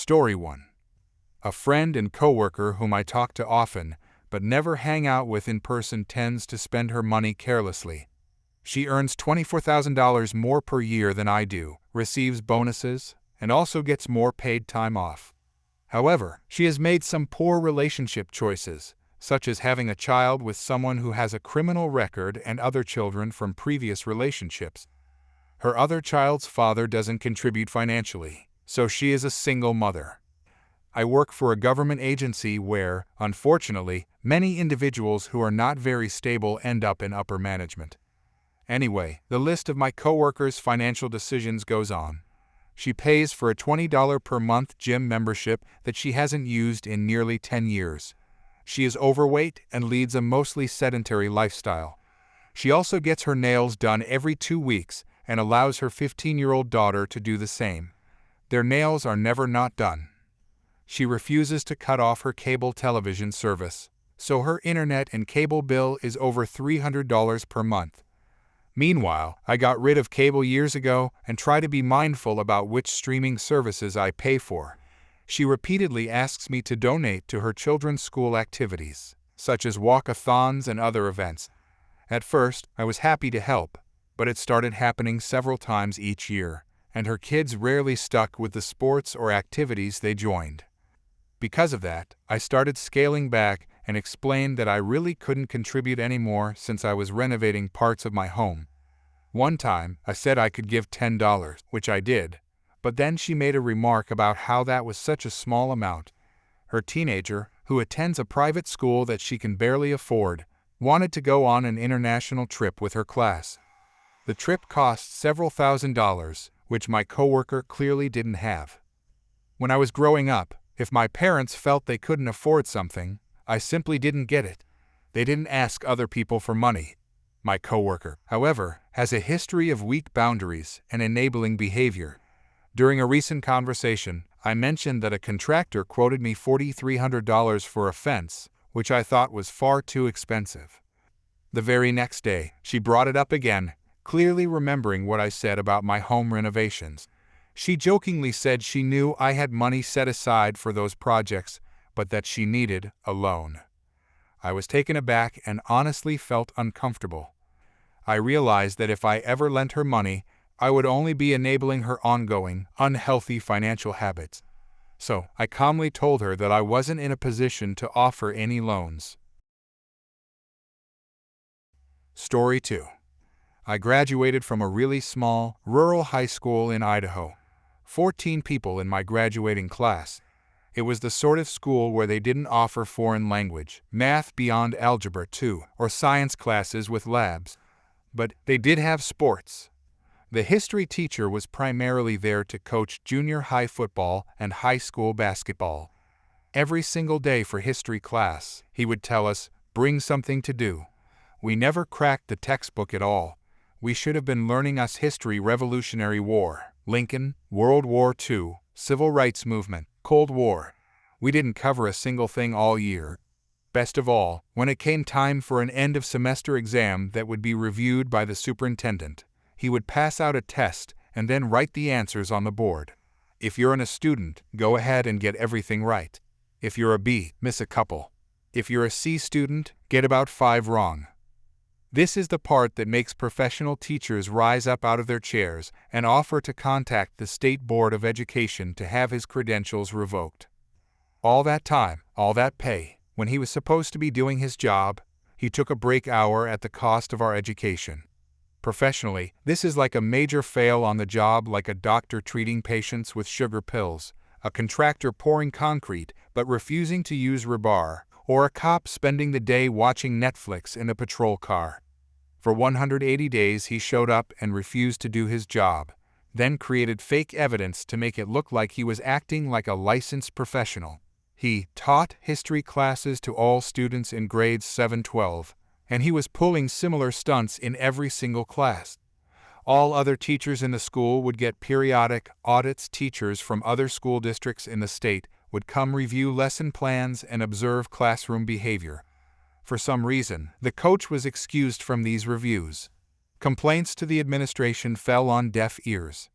Story 1. A friend and coworker whom I talk to often, but never hang out with in person, tends to spend her money carelessly. She earns $24,000 more per year than I do, receives bonuses, and also gets more paid time off. However, she has made some poor relationship choices, such as having a child with someone who has a criminal record and other children from previous relationships. Her other child's father doesn't contribute financially, so she is a single mother. I work for a government agency where, unfortunately, many individuals who are not very stable end up in upper management. Anyway, the list of my coworkers' financial decisions goes on. She pays for a $20 per month gym membership that she hasn't used in nearly 10 years. She is overweight and leads a mostly sedentary lifestyle. She also gets her nails done every 2 weeks and allows her 15-year-old daughter to do the same. Their nails are never not done. She refuses to cut off her cable television service, so her internet and cable bill is over $300 per month. Meanwhile, I got rid of cable years ago and try to be mindful about which streaming services I pay for. She repeatedly asks me to donate to her children's school activities, such as walkathons and other events. At first, I was happy to help, but it started happening several times each year, and her kids rarely stuck with the sports or activities they joined. Because of that, I started scaling back and explained that I really couldn't contribute anymore since I was renovating parts of my home. One time, I said I could give $10, which I did, but then she made a remark about how that was such a small amount. Her teenager, who attends a private school that she can barely afford, wanted to go on an international trip with her class. The trip cost several $1,000s, which my coworker clearly didn't have. When I was growing up, if my parents felt they couldn't afford something, I simply didn't get it. They didn't ask other people for money. My coworker, however, has a history of weak boundaries and enabling behavior. During a recent conversation, I mentioned that a contractor quoted me $4,300 for a fence, which I thought was far too expensive. The very next day, she brought it up again, clearly remembering what I said about my home renovations. She jokingly said she knew I had money set aside for those projects, but that she needed a loan. I was taken aback and honestly felt uncomfortable. I realized that if I ever lent her money, I would only be enabling her ongoing, unhealthy financial habits. So, I calmly told her that I wasn't in a position to offer any loans. Story 2. I graduated from a really small, rural high school in Idaho. 14 people in my graduating class. It was the sort of school where they didn't offer foreign language, math beyond Algebra 2, or science classes with labs. But they did have sports. The history teacher was primarily there to coach junior high football and high school basketball. Every single day for history class, he would tell us, "Bring something to do." We never cracked the textbook at all. We should have been learning us history: Revolutionary War, Lincoln, World War II, Civil Rights Movement, Cold War. We didn't cover a single thing all year. Best of all, when it came time for an end-of-semester exam that would be reviewed by the superintendent, he would pass out a test and then write the answers on the board. If you're a student, go ahead and get everything right. If you're a B, miss a couple. If you're a C student, get about 5 wrong. This is the part that makes professional teachers rise up out of their chairs and offer to contact the State Board of Education to have his credentials revoked. All that time, all that pay, when he was supposed to be doing his job, he took a break hour at the cost of our education. Professionally, this is like a major fail on the job, like a doctor treating patients with sugar pills, a contractor pouring concrete but refusing to use rebar, or a cop spending the day watching Netflix in a patrol car. For 180 days he showed up and refused to do his job, then created fake evidence to make it look like he was acting like a licensed professional. He taught history classes to all students in grades 7-12, and he was pulling similar stunts in every single class. All other teachers in the school would get periodic audits. Teachers from other school districts in the state would come review lesson plans and observe classroom behavior. For some reason, the coach was excused from these reviews. Complaints to the administration fell on deaf ears.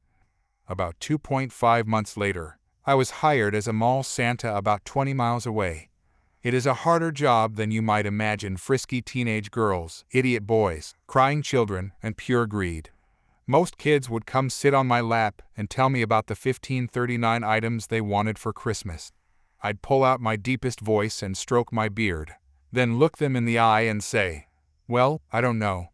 About 2.5 months later, I was hired as a mall Santa about 20 miles away. It is a harder job than you might imagine. Frisky teenage girls, idiot boys, crying children, and pure greed. Most kids would come sit on my lap and tell me about the 1539 items they wanted for Christmas. I'd pull out my deepest voice and stroke my beard, then look them in the eye and say, "Well, I don't know.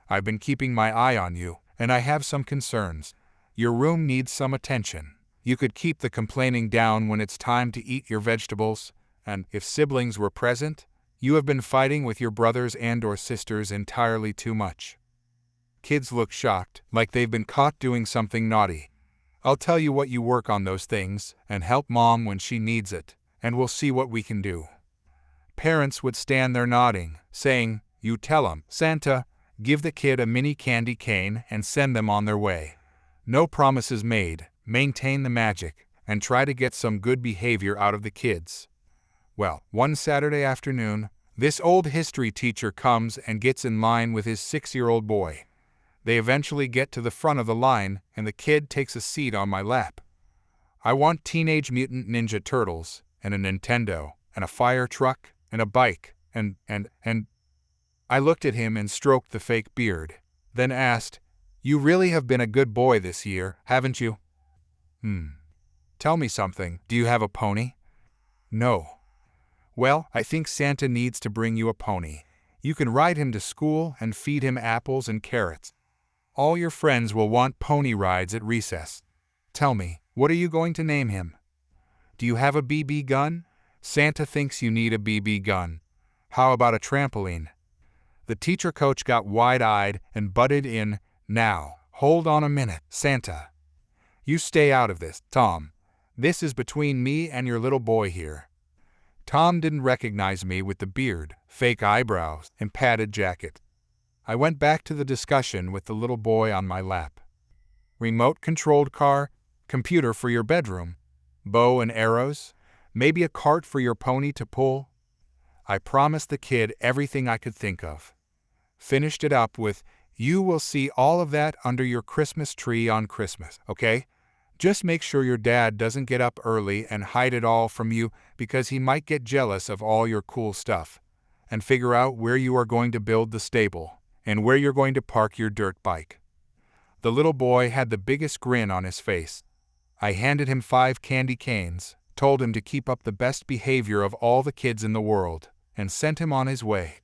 I've been keeping my eye on you, and I have some concerns. Your room needs some attention. You could keep the complaining down when it's time to eat your vegetables, and if siblings were present, you have been fighting with your brothers and/or sisters entirely too much." Kids look shocked, like they've been caught doing something naughty. "I'll tell you what, you work on those things, and help Mom when she needs it, and we'll see what we can do." Parents would stand there nodding, saying, "You tell 'em, Santa, give the kid a mini candy cane and send them on their way. No promises made, maintain the magic, and try to get some good behavior out of the kids." Well, one Saturday afternoon, this old history teacher comes and gets in line with his 6-year-old boy. They eventually get to the front of the line, and the kid takes a seat on my lap. "I want Teenage Mutant Ninja Turtles, and a Nintendo, and a fire truck, and a bike, and I looked at him and stroked the fake beard, then asked, "You really have been a good boy this year, haven't you?" Tell me something, do you have a pony?" "No." "Well, I think Santa needs to bring you a pony. You can ride him to school and feed him apples and carrots. All your friends will want pony rides at recess. Tell me, what are you going to name him?" "Do you have a BB gun? Santa thinks you need a BB gun. How about a trampoline?" The teacher coach got wide-eyed and butted in, "Now, hold on a minute, Santa. You stay out of this, Tom. This is between me and your little boy here." Tom didn't recognize me with the beard, fake eyebrows, and padded jacket. I went back to the discussion with the little boy on my lap. "Remote-controlled car, computer for your bedroom, bow and arrows, maybe a cart for your pony to pull." I promised the kid everything I could think of. Finished it up with, "You will see all of that under your Christmas tree on Christmas, okay? Just make sure your dad doesn't get up early and hide it all from you, because he might get jealous of all your cool stuff. And figure out where you are going to build the stable, and where you're going to park your dirt bike." The little boy had the biggest grin on his face. I handed him 5 candy canes, told him to keep up the best behavior of all the kids in the world, and sent him on his way.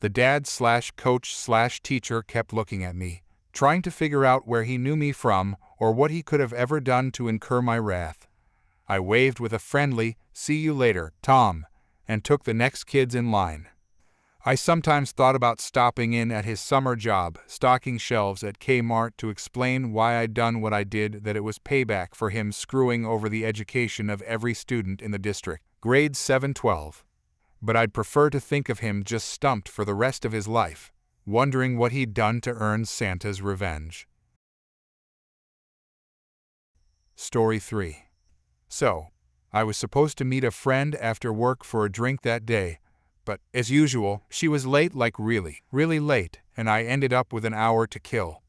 The dad/coach/teacher kept looking at me, trying to figure out where he knew me from or what he could have ever done to incur my wrath. I waved with a friendly, "See you later, Tom," and took the next kids in line. I sometimes thought about stopping in at his summer job, stocking shelves at K-Mart, to explain why I'd done what I did, that it was payback for him screwing over the education of every student in the district, grades 7-12. But I'd prefer to think of him just stumped for the rest of his life, wondering what he'd done to earn Santa's revenge. Story 3. So, I was supposed to meet a friend after work for a drink that day, but, as usual, she was late, like really, really late, and I ended up with an hour to kill.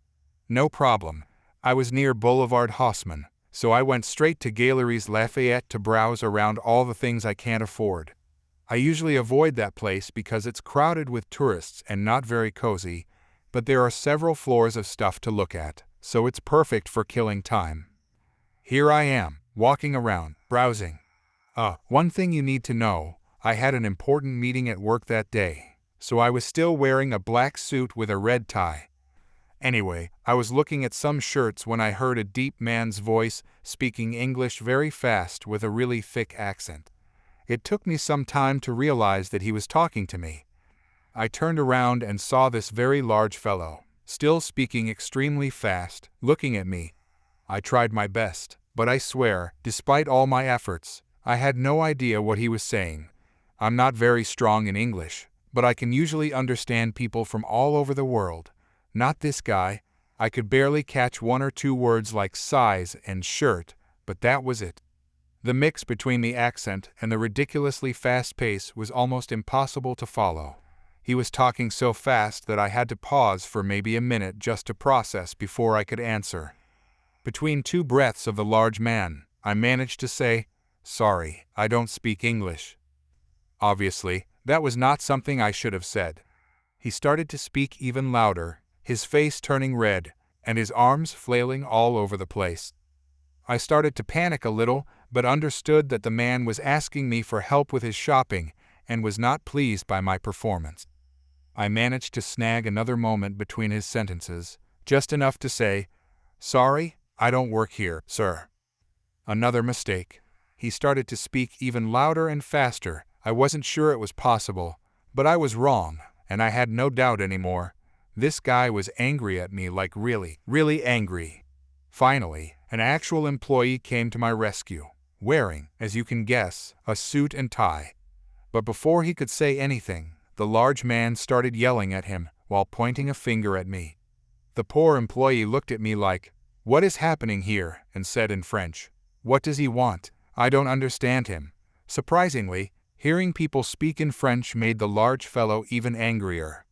No problem. I was near Boulevard Haussmann, so I went straight to Galeries Lafayette to browse around all the things I can't afford. I usually avoid that place because it's crowded with tourists and not very cozy, but there are several floors of stuff to look at, so it's perfect for killing time. Here I am, walking around, browsing. One thing you need to know, I had an important meeting at work that day, so I was still wearing a black suit with a red tie. Anyway, I was looking at some shirts when I heard a deep man's voice speaking English very fast with a really thick accent. It took me some time to realize that he was talking to me. I turned around and saw this very large fellow, still speaking extremely fast, looking at me. I tried my best, but I swear, despite all my efforts, I had no idea what he was saying. I'm not very strong in English, but I can usually understand people from all over the world. Not this guy. I could barely catch 1 or 2 words like size and shirt, but that was it. The mix between the accent and the ridiculously fast pace was almost impossible to follow. He was talking so fast that I had to pause for maybe a minute just to process before I could answer. Between 2 breaths of the large man, I managed to say, "Sorry, I don't speak English." Obviously, that was not something I should have said. He started to speak even louder, his face turning red, and his arms flailing all over the place. I started to panic a little, but understood that the man was asking me for help with his shopping and was not pleased by my performance. I managed to snag another moment between his sentences, just enough to say, "Sorry, I don't work here, sir." Another mistake. He started to speak even louder and faster. I wasn't sure it was possible, but I was wrong, and I had no doubt anymore. This guy was angry at me, like really, really angry. Finally, an actual employee came to my rescue, wearing, as you can guess, a suit and tie. But before he could say anything, the large man started yelling at him while pointing a finger at me. The poor employee looked at me like, "What is happening here?" and said in French, "What does he want? I don't understand him." Surprisingly, hearing people speak in French made the large fellow even angrier.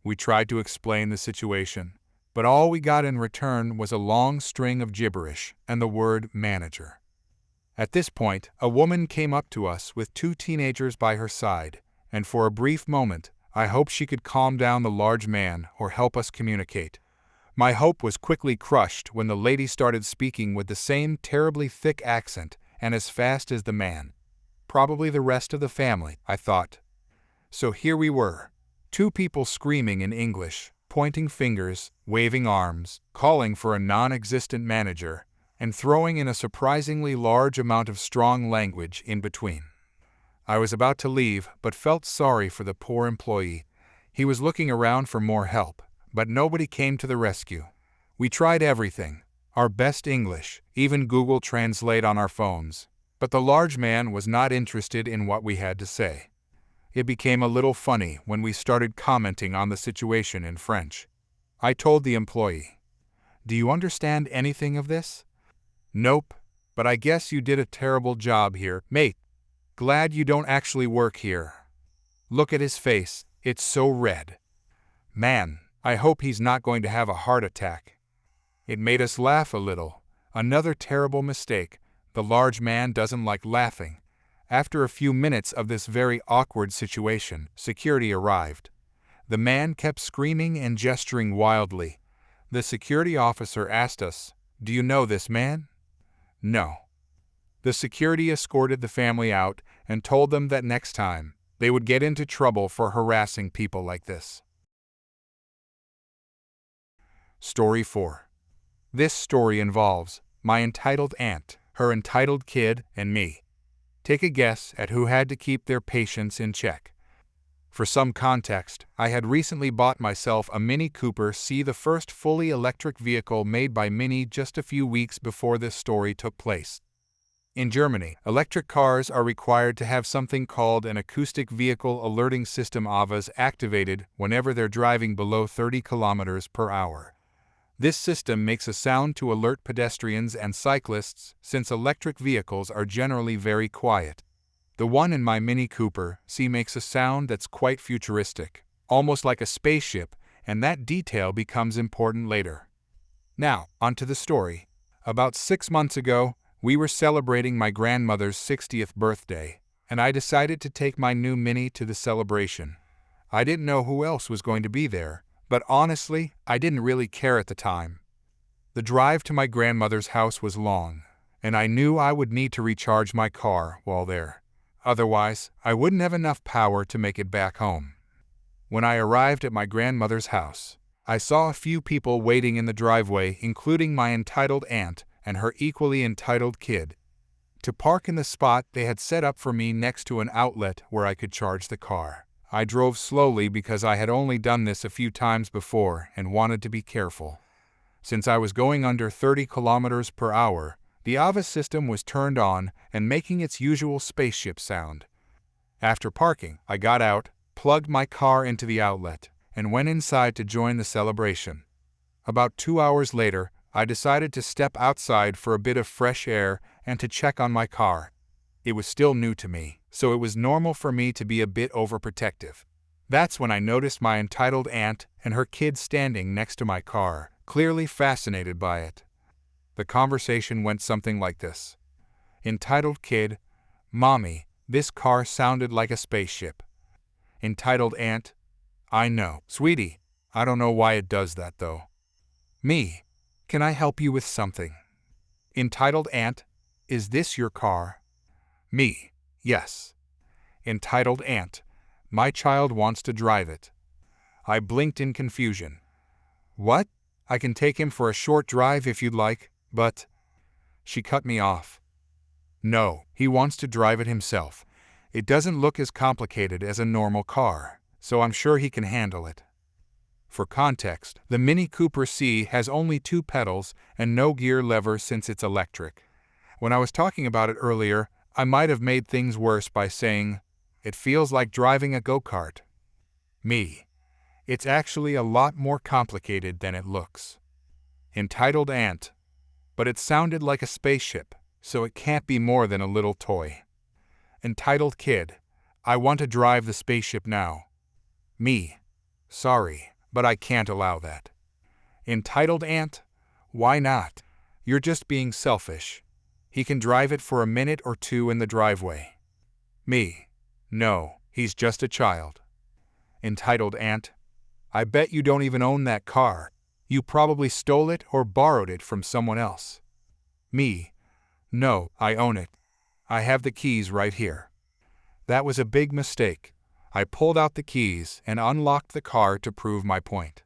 We tried to explain the situation, but all we got in return was a long string of gibberish and the word manager. At this point, a woman came up to us with 2 teenagers by her side, and for a brief moment, I hoped she could calm down the large man or help us communicate. My hope was quickly crushed when the lady started speaking with the same terribly thick accent and as fast as the man. Probably the rest of the family, I thought. So here we were, 2 people screaming in English, pointing fingers, waving arms, calling for a non-existent manager, and throwing in a surprisingly large amount of strong language in between. I was about to leave, but felt sorry for the poor employee. He was looking around for more help, but nobody came to the rescue. We tried everything, our best English, even Google Translate on our phones, but the large man was not interested in what we had to say. It became a little funny when we started commenting on the situation in French. I told the employee, "Do you understand anything of this?" "Nope, but I guess you did a terrible job here, mate. Glad you don't actually work here. Look at his face, it's so red. Man, I hope he's not going to have a heart attack." It made us laugh a little. Another terrible mistake. The large man doesn't like laughing. After a few minutes of this very awkward situation, security arrived. The man kept screaming and gesturing wildly. The security officer asked us, "Do you know this man?" No. The security escorted the family out and told them that next time, they would get into trouble for harassing people like this. Story 4. This story involves my entitled aunt, her entitled kid, and me. Take a guess at who had to keep their patience in check. For some context, I had recently bought myself a Mini Cooper C, the first fully electric vehicle made by Mini, just a few weeks before this story took place. In Germany, electric cars are required to have something called an acoustic vehicle alerting system AVAS activated whenever they're driving below 30 kilometers per hour. This system makes a sound to alert pedestrians and cyclists, since electric vehicles are generally very quiet. The one in my Mini Cooper C makes a sound that's quite futuristic, almost like a spaceship, and that detail becomes important later. Now, onto the story. About 6 months ago, we were celebrating my grandmother's 60th birthday, and I decided to take my new Mini to the celebration. I didn't know who else was going to be there, but honestly, I didn't really care at the time. The drive to my grandmother's house was long, and I knew I would need to recharge my car while there. Otherwise, I wouldn't have enough power to make it back home. When I arrived at my grandmother's house, I saw a few people waiting in the driveway, including my entitled aunt and her equally entitled kid. To park in the spot they had set up for me next to an outlet where I could charge the car. I drove slowly because I had only done this a few times before and wanted to be careful. Since I was going under 30 kilometers per hour, the AVAS system was turned on and making its usual spaceship sound. After parking, I got out, plugged my car into the outlet, and went inside to join the celebration. About 2 hours later, I decided to step outside for a bit of fresh air and to check on my car. It was still new to me, so it was normal for me to be a bit overprotective. That's when I noticed my entitled aunt and her kid standing next to my car, clearly fascinated by it. The conversation went something like this. Entitled kid, Mommy, this car sounded like a spaceship. Entitled aunt, I know. Sweetie, I don't know why it does that though. Me, can I help you with something? Entitled aunt, is this your car? Me, yes. Entitled aunt, my child wants to drive it. I blinked in confusion. What? I can take him for a short drive if you'd like, but… She cut me off. No, he wants to drive it himself. It doesn't look as complicated as a normal car, so I'm sure he can handle it. For context, the Mini Cooper C has only 2 pedals and no gear lever since it's electric. When I was talking about it earlier, I might have made things worse by saying, it feels like driving a go-kart. Me. It's actually a lot more complicated than it looks. Entitled aunt. But it sounded like a spaceship, so it can't be more than a little toy. Entitled kid. I want to drive the spaceship now. Me. Sorry, but I can't allow that. Entitled aunt. Why not? You're just being selfish. He can drive it for a minute or 2 in the driveway. Me. No, he's just a child. Entitled aunt. I bet you don't even own that car. You probably stole it or borrowed it from someone else. Me. No, I own it. I have the keys right here. That was a big mistake. I pulled out the keys and unlocked the car to prove my point.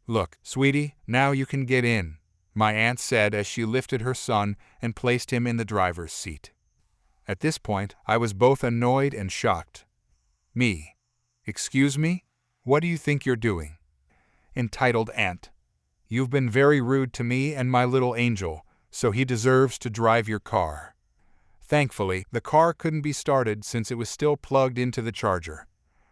Look, sweetie, now you can get in, my aunt said as she lifted her son and placed him in the driver's seat. At this point, I was both annoyed and shocked. Me. Excuse me? What do you think you're doing? Entitled aunt. You've been very rude to me and my little angel, so he deserves to drive your car. Thankfully, the car couldn't be started since it was still plugged into the charger.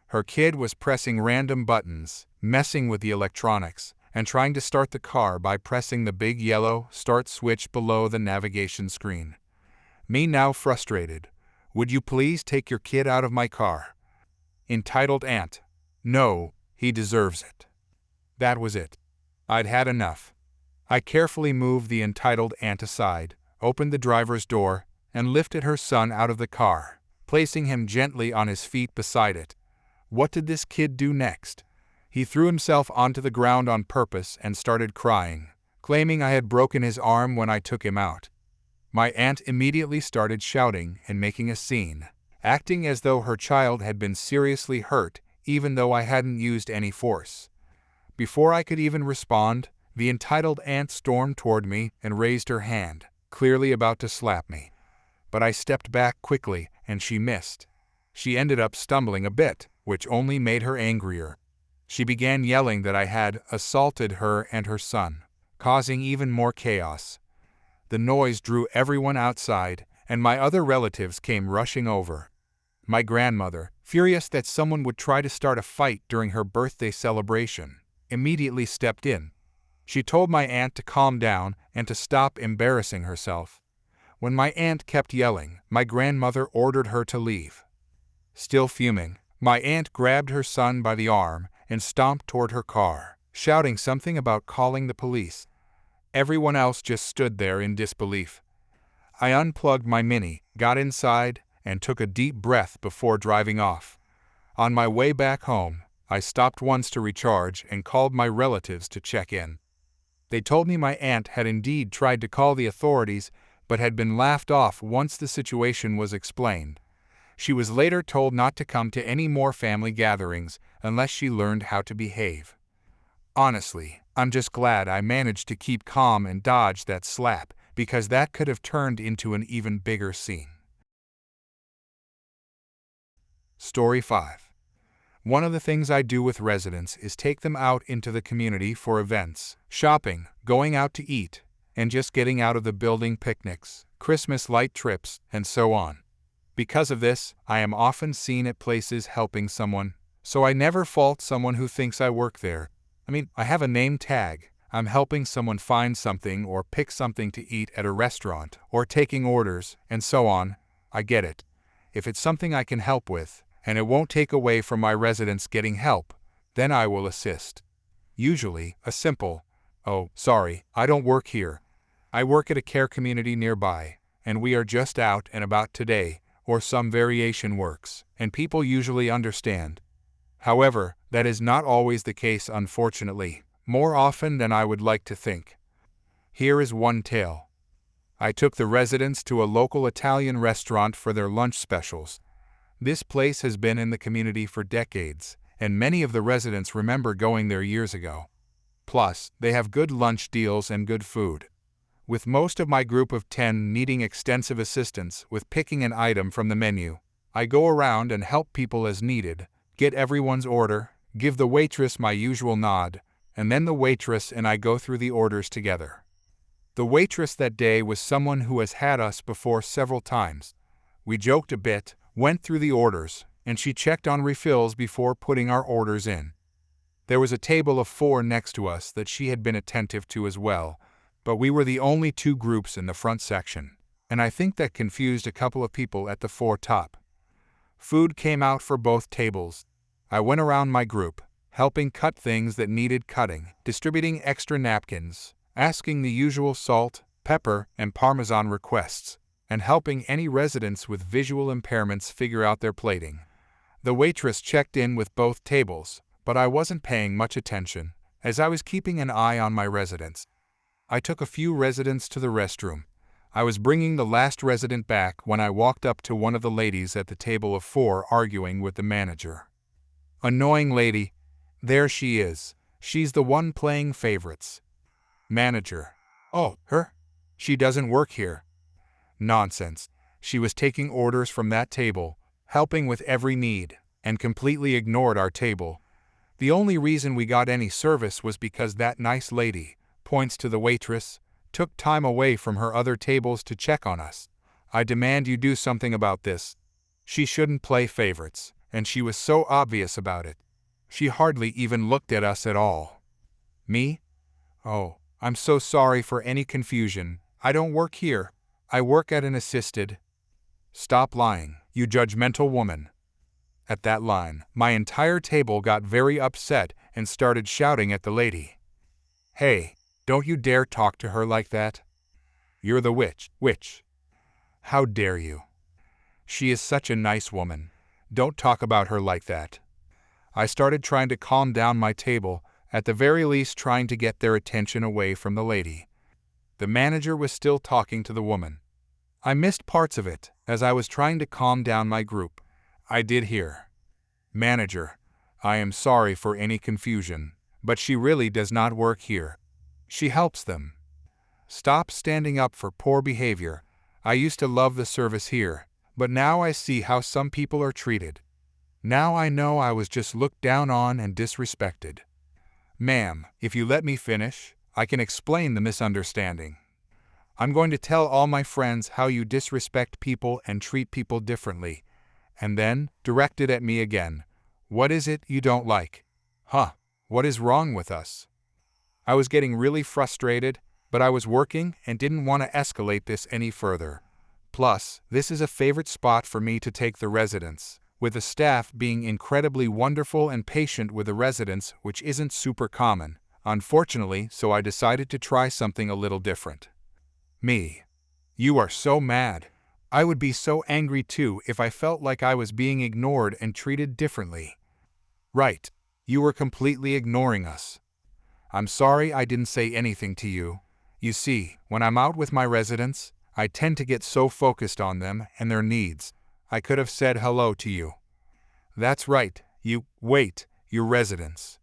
Her kid was pressing random buttons, messing with the electronics, and trying to start the car by pressing the big yellow start switch below the navigation screen. Me now frustrated. Would you please take your kid out of my car? Entitled aunt. No, he deserves it. That was it. I'd had enough. I carefully moved the entitled aunt aside, opened the driver's door, and lifted her son out of the car, placing him gently on his feet beside it. What did this kid do next? He threw himself onto the ground on purpose and started crying, claiming I had broken his arm when I took him out. My aunt immediately started shouting and making a scene, acting as though her child had been seriously hurt even though I hadn't used any force. Before I could even respond, the entitled aunt stormed toward me and raised her hand, clearly about to slap me. But I stepped back quickly and she missed. She ended up stumbling a bit, which only made her angrier. She began yelling that I had assaulted her and her son, causing even more chaos. The noise drew everyone outside, and my other relatives came rushing over. My grandmother, furious that someone would try to start a fight during her birthday celebration, immediately stepped in. She told my aunt to calm down and to stop embarrassing herself. When my aunt kept yelling, my grandmother ordered her to leave. Still fuming, my aunt grabbed her son by the arm and stomped toward her car, shouting something about calling the police. Everyone else just stood there in disbelief. I unplugged my Mini, got inside, and took a deep breath before driving off. On my way back home, I stopped once to recharge and called my relatives to check in. They told me my aunt had indeed tried to call the authorities, but had been laughed off once the situation was explained. She was later told not to come to any more family gatherings unless she learned how to behave. Honestly, I'm just glad I managed to keep calm and dodge that slap, because that could have turned into an even bigger scene. Story 5. One of the things I do with residents is take them out into the community for events, shopping, going out to eat, and just getting out of the building, picnics, Christmas light trips, and so on. Because of this, I am often seen at places helping someone, so I never fault someone who thinks I work there. I have a name tag. I'm helping someone find something or pick something to eat at a restaurant, or taking orders, and so on. I get it. If it's something I can help with, and it won't take away from my residents getting help, then I will assist. Usually, a simple, "Oh, sorry, I don't work here. I work at a care community nearby," and we are just out and about today, or some variation works, and people usually understand. However, that is not always the case, unfortunately, more often than I would like to think. Here is one tale. I took the residents to a local Italian restaurant for their lunch specials. This place has been in the community for decades, and many of the residents remember going there years ago. Plus, they have good lunch deals and good food. With most of my group of 10 needing extensive assistance with picking an item from the menu, I go around and help people as needed, get everyone's order, give the waitress my usual nod, and then the waitress and I go through the orders together. The waitress that day was someone who has had us before several times. We joked a bit, went through the orders, and she checked on refills before putting our orders in. There was a table of 4 next to us that she had been attentive to as well, but we were the only 2 groups in the front section, and I think that confused a couple of people at the 4 top. Food came out for both tables. I went around my group, helping cut things that needed cutting, distributing extra napkins, asking the usual salt, pepper, and Parmesan requests, and helping any residents with visual impairments figure out their plating. The waitress checked in with both tables, but I wasn't paying much attention, as I was keeping an eye on my residents. I took a few residents to the restroom. I was bringing the last resident back when I walked up to one of the ladies at the table of 4 arguing with the manager. Annoying lady. There she is. She's the one playing favorites. Manager. Oh, her? She doesn't work here. Nonsense. She was taking orders from that table, helping with every need, and completely ignored our table. The only reason we got any service was because that nice lady, points to the waitress, took time away from her other tables to check on us. I demand you do something about this. She shouldn't play favorites, and she was so obvious about it. She hardly even looked at us at all. Me? Oh, I'm so sorry for any confusion. I don't work here. I work at an assisted. Stop lying, you judgmental woman. At that line, my entire table got very upset and started shouting at the lady. Hey, don't you dare talk to her like that. You're the witch. How dare you? She is such a nice woman. Don't talk about her like that. I started trying to calm down my table, at the very least trying to get their attention away from the lady. The manager was still talking to the woman. I missed parts of it, as I was trying to calm down my group. I did hear. Manager, I am sorry for any confusion, but she really does not work here. She helps them. Stop standing up for poor behavior. I used to love the service here, but now I see how some people are treated. Now I know I was just looked down on and disrespected. Ma'am, if you let me finish, I can explain the misunderstanding. I'm going to tell all my friends how you disrespect people and treat people differently. And then, directed at me again. What is it you don't like? Huh, what is wrong with us? I was getting really frustrated, but I was working and didn't want to escalate this any further. Plus, this is a favorite spot for me to take the residents, with the staff being incredibly wonderful and patient with the residents, which isn't super common, unfortunately, so I decided to try something a little different. Me. You are so mad. I would be so angry too if I felt like I was being ignored and treated differently. Right. You were completely ignoring us. I'm sorry I didn't say anything to you. You see, when I'm out with my residents, I tend to get so focused on them and their needs. I could have said hello to you. That's right, you residents.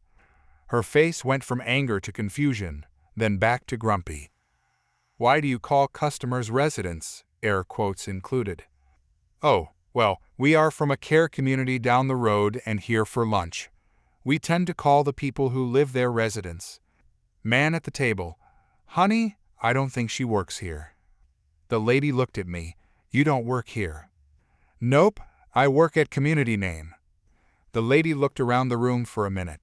Her face went from anger to confusion, then back to grumpy. Why do you call customers residents? Air quotes included. Oh, well, we are from a care community down the road and here for lunch. We tend to call the people who live there residents. Man at the table. Honey, I don't think she works here. The lady looked at me. You don't work here. Nope, I work at community name. The lady looked around the room for a minute.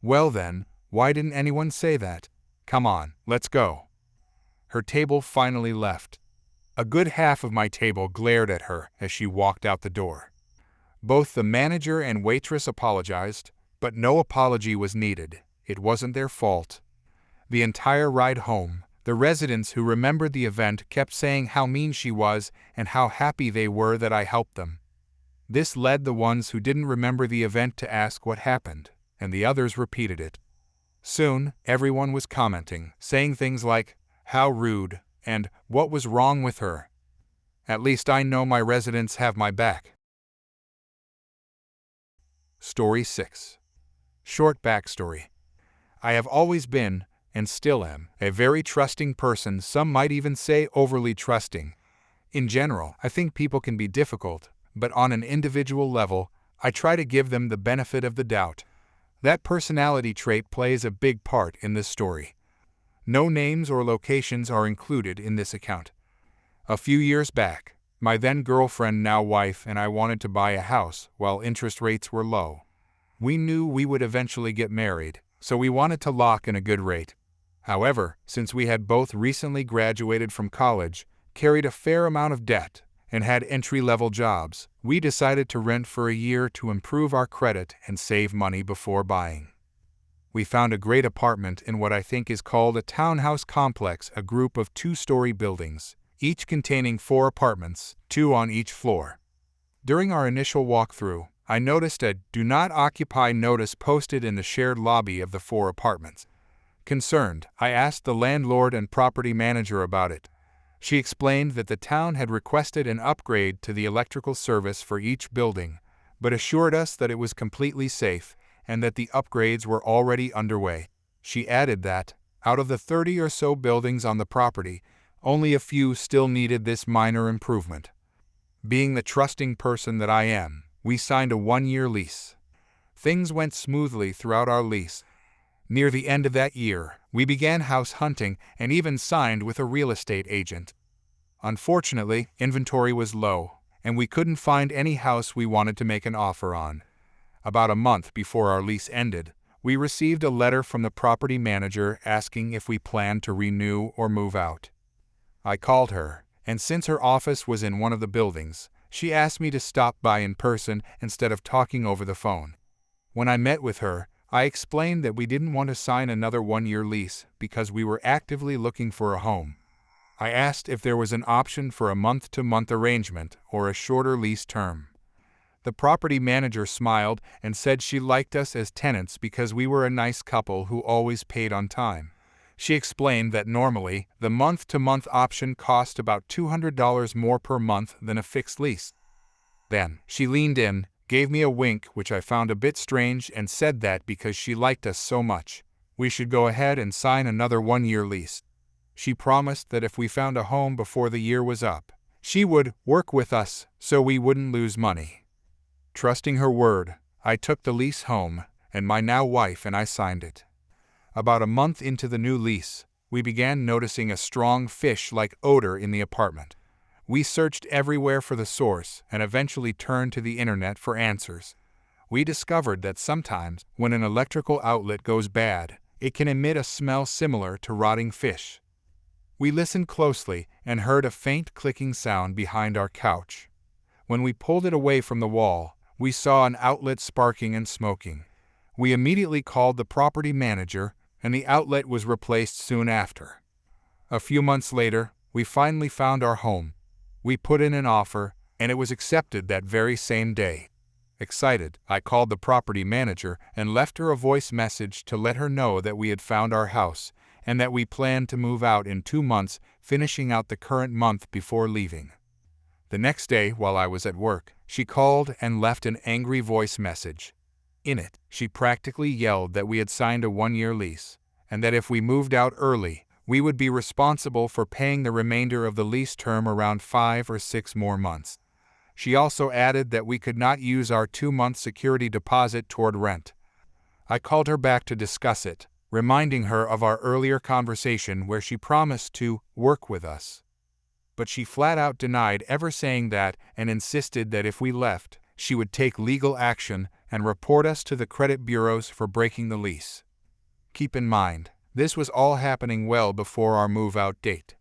Well then, why didn't anyone say that? Come on, let's go. Her table finally left. A good half of my table glared at her as she walked out the door. Both the manager and waitress apologized, but no apology was needed. It wasn't their fault. The entire ride home, The residents who remembered the event kept saying how mean she was and how happy they were that I helped them. This led the ones who didn't remember the event to ask what happened, and the others repeated it. Soon, everyone was commenting, saying things like, "How rude," and "What was wrong with her?" At least I know my residents have my back. Story 6. Short backstory. I have always been, and still am, a very trusting person, some might even say overly trusting. In general, I think people can be difficult, but on an individual level, I try to give them the benefit of the doubt. That personality trait plays a big part in this story. No names or locations are included in this account. A few years back, my then girlfriend, now wife, and I wanted to buy a house while interest rates were low. We knew we would eventually get married, so we wanted to lock in a good rate. However, since we had both recently graduated from college, carried a fair amount of debt, and had entry-level jobs, we decided to rent for a year to improve our credit and save money before buying. We found a great apartment in what I think is called a townhouse complex, a group of 2-story buildings, each containing 4 apartments, 2 on each floor. During our initial walkthrough, I noticed a "Do Not Occupy" notice posted in the shared lobby of the 4 apartments. Concerned, I asked the landlord and property manager about it. She explained that the town had requested an upgrade to the electrical service for each building, but assured us that it was completely safe and that the upgrades were already underway. She added that, out of the 30 or so buildings on the property, only a few still needed this minor improvement. Being the trusting person that I am, we signed a 1-year lease. Things went smoothly throughout our lease. Near the end of that year, we began house hunting and even signed with a real estate agent. Unfortunately, inventory was low, and we couldn't find any house we wanted to make an offer on. About a month before our lease ended, we received a letter from the property manager asking if we planned to renew or move out. I called her, and since her office was in one of the buildings, she asked me to stop by in person instead of talking over the phone. When I met with her, I explained that we didn't want to sign another 1-year lease because we were actively looking for a home. I asked if there was an option for a month-to-month arrangement or a shorter lease term. The property manager smiled and said she liked us as tenants because we were a nice couple who always paid on time. She explained that normally, the month-to-month option cost about $200 more per month than a fixed lease. Then, she leaned in, gave me a wink which I found a bit strange, and said that because she liked us so much, we should go ahead and sign another 1-year lease. She promised that if we found a home before the year was up, she would work with us so we wouldn't lose money. Trusting her word, I took the lease home, and my now wife and I signed it. About a month into the new lease, we began noticing a strong fish-like odor in the apartment. We searched everywhere for the source and eventually turned to the internet for answers. We discovered that sometimes, when an electrical outlet goes bad, it can emit a smell similar to rotting fish. We listened closely and heard a faint clicking sound behind our couch. When we pulled it away from the wall, we saw an outlet sparking and smoking. We immediately called the property manager, and the outlet was replaced soon after. A few months later, we finally found our home. We put in an offer, and it was accepted that very same day. Excited, I called the property manager and left her a voice message to let her know that we had found our house and that we planned to move out in 2 months, finishing out the current month before leaving. The next day, while I was at work, she called and left an angry voice message. In it, she practically yelled that we had signed a 1-year lease, and that if we moved out early, we would be responsible for paying the remainder of the lease term around 5 or 6 more months. She also added that we could not use our 2-month security deposit toward rent. I called her back to discuss it, reminding her of our earlier conversation where she promised to work with us. But she flat out denied ever saying that and insisted that if we left, she would take legal action and report us to the credit bureaus for breaking the lease. Keep in mind, this was all happening well before our move-out date.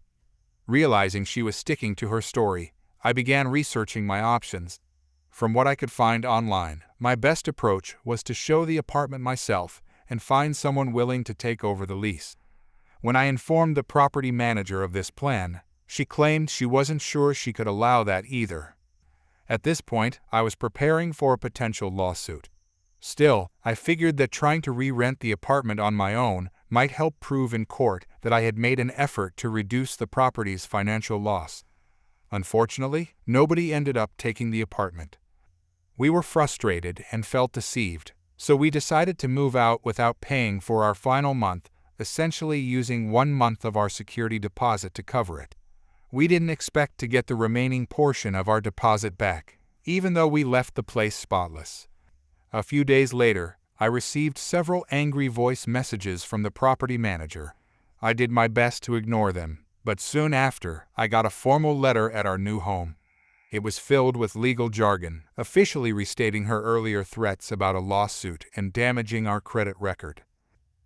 Realizing she was sticking to her story, I began researching my options. From what I could find online, my best approach was to show the apartment myself and find someone willing to take over the lease. When I informed the property manager of this plan, she claimed she wasn't sure she could allow that either. At this point, I was preparing for a potential lawsuit. Still, I figured that trying to re-rent the apartment on my own might help prove in court that I had made an effort to reduce the property's financial loss. Unfortunately, nobody ended up taking the apartment. We were frustrated and felt deceived, so we decided to move out without paying for our final month, essentially using 1 month of our security deposit to cover it. We didn't expect to get the remaining portion of our deposit back, even though we left the place spotless. A few days later, I received several angry voice messages from the property manager. I did my best to ignore them, but soon after, I got a formal letter at our new home. It was filled with legal jargon, officially restating her earlier threats about a lawsuit and damaging our credit record.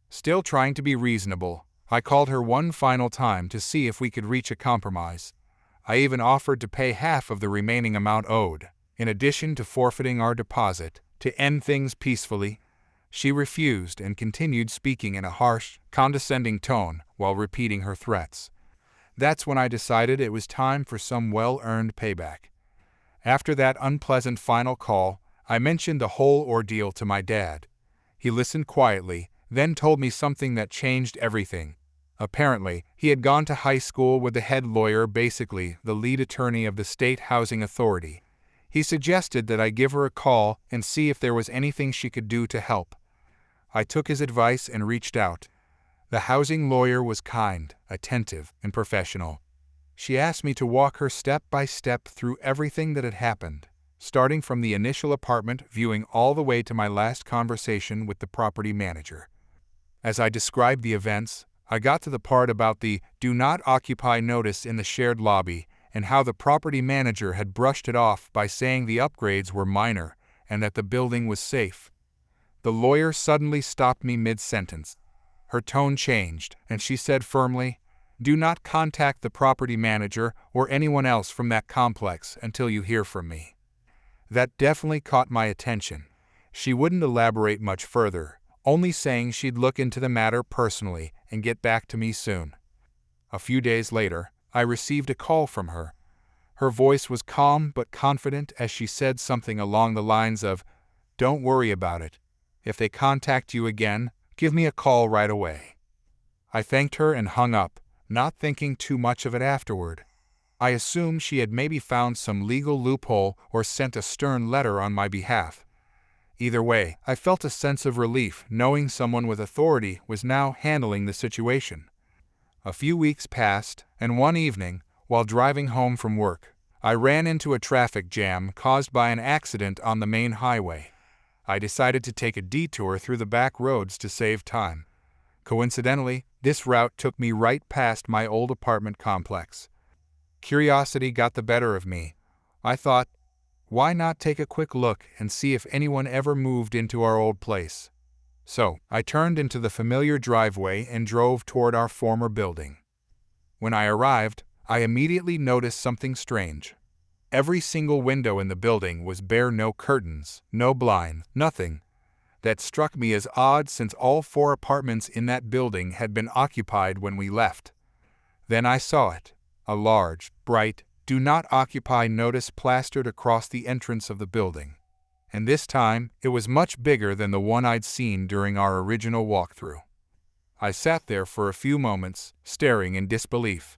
Still trying to be reasonable, I called her one final time to see if we could reach a compromise. I even offered to pay half of the remaining amount owed, in addition to forfeiting our deposit, to end things peacefully. She refused and continued speaking in a harsh, condescending tone while repeating her threats. That's when I decided it was time for some well-earned payback. After that unpleasant final call, I mentioned the whole ordeal to my dad. He listened quietly, then told me something that changed everything. Apparently, he had gone to high school with the head lawyer, basically the lead attorney of the state housing authority. He suggested that I give her a call and see if there was anything she could do to help. I took his advice and reached out. The housing lawyer was kind, attentive, and professional. She asked me to walk her step by step through everything that had happened, starting from the initial apartment viewing all the way to my last conversation with the property manager. As I described the events, I got to the part about the "do not occupy" notice in the shared lobby and how the property manager had brushed it off by saying the upgrades were minor and that the building was safe. The lawyer suddenly stopped me mid-sentence. Her tone changed, and she said firmly, "Do not contact the property manager or anyone else from that complex until you hear from me." That definitely caught my attention. She wouldn't elaborate much further, only saying she'd look into the matter personally and get back to me soon. A few days later, I received a call from her. Her voice was calm but confident as she said something along the lines of, "Don't worry about it. If they contact you again, give me a call right away." I thanked her and hung up, not thinking too much of it afterward. I assumed she had maybe found some legal loophole or sent a stern letter on my behalf. Either way, I felt a sense of relief knowing someone with authority was now handling the situation. A few weeks passed, and one evening, while driving home from work, I ran into a traffic jam caused by an accident on the main highway. I decided to take a detour through the back roads to save time. Coincidentally, this route took me right past my old apartment complex. Curiosity got the better of me. I thought, why not take a quick look and see if anyone ever moved into our old place? So, I turned into the familiar driveway and drove toward our former building. When I arrived, I immediately noticed something strange. Every single window in the building was bare, no curtains, no blind, nothing. That struck me as odd since all 4 apartments in that building had been occupied when we left. Then I saw it, a large, bright, "Do not occupy" notice plastered across the entrance of the building. And this time, it was much bigger than the one I'd seen during our original walkthrough. I sat there for a few moments, staring in disbelief.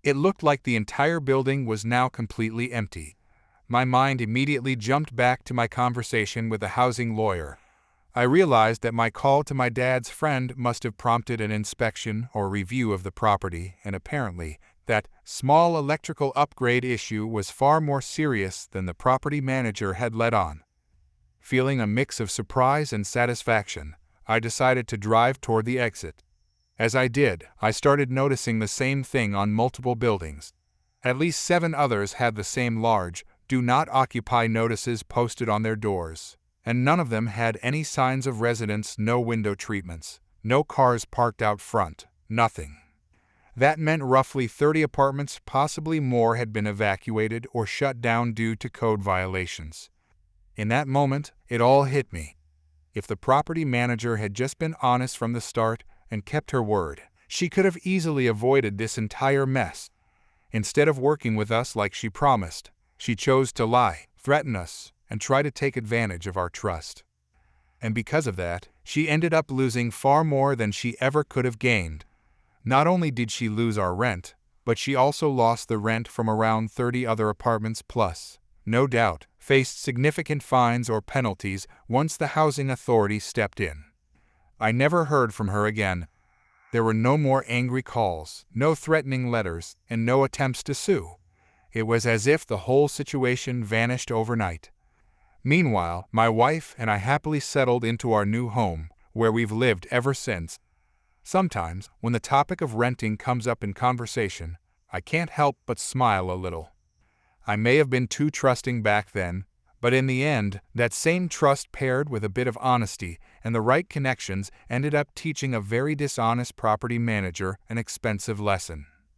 It looked like the entire building was now completely empty. My mind immediately jumped back to my conversation with the housing lawyer. I realized that my call to my dad's friend must have prompted an inspection or review of the property, and apparently, that small electrical upgrade issue was far more serious than the property manager had let on. Feeling a mix of surprise and satisfaction, I decided to drive toward the exit. As I did, I started noticing the same thing on multiple buildings. At least 7 others had the same large, "Do not occupy" notices posted on their doors, and none of them had any signs of residents, no window treatments, no cars parked out front, nothing. That meant roughly 30 apartments, possibly more, had been evacuated or shut down due to code violations. In that moment, it all hit me. If the property manager had just been honest from the start and kept her word, She could have easily avoided this entire mess. Instead of working with us like she promised, she chose to lie, threaten us, and try to take advantage of our trust. And because of that, she ended up losing far more than she ever could have gained. Not only did she lose our rent, but she also lost the rent from around 30 other apartments plus, no doubt, faced significant fines or penalties once the housing authority stepped in. I never heard from her again. There were no more angry calls, no threatening letters, and no attempts to sue. It was as if the whole situation vanished overnight. Meanwhile, my wife and I happily settled into our new home, where we've lived ever since. Sometimes, when the topic of renting comes up in conversation, I can't help but smile a little. I may have been too trusting back then, but in the end, that same trust paired with a bit of honesty and the right connections ended up teaching a very dishonest property manager an expensive lesson.